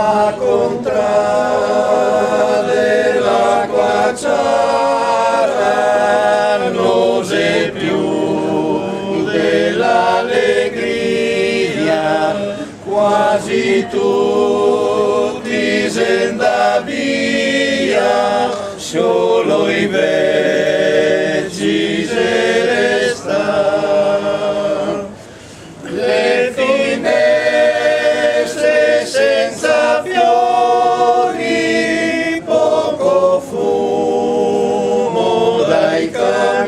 la contra dell'acqua chiara non c'è più dell'allegria, quasi tutti se da via, solo i vecchi se resta. Le finestre senza fiori, poco fumo dai camini,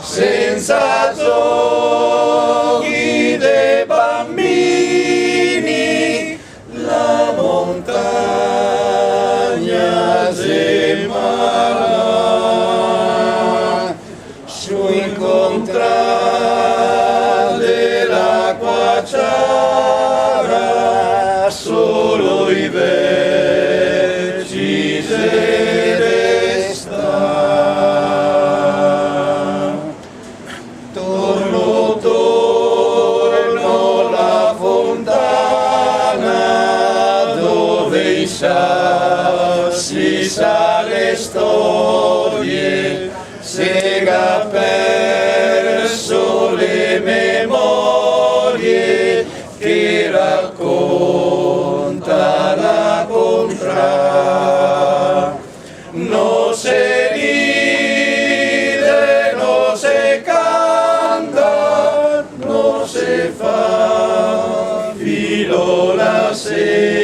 senza giochi dei bambini, la montagna sembra su incontrare dell'acqua chiara, solo i vecchi se resta. Torno, torno la fontana dove i sassi sa le storie, sega perso le memorie che racconta la contra. Non se ride, non se canta, non se fa filo la sera.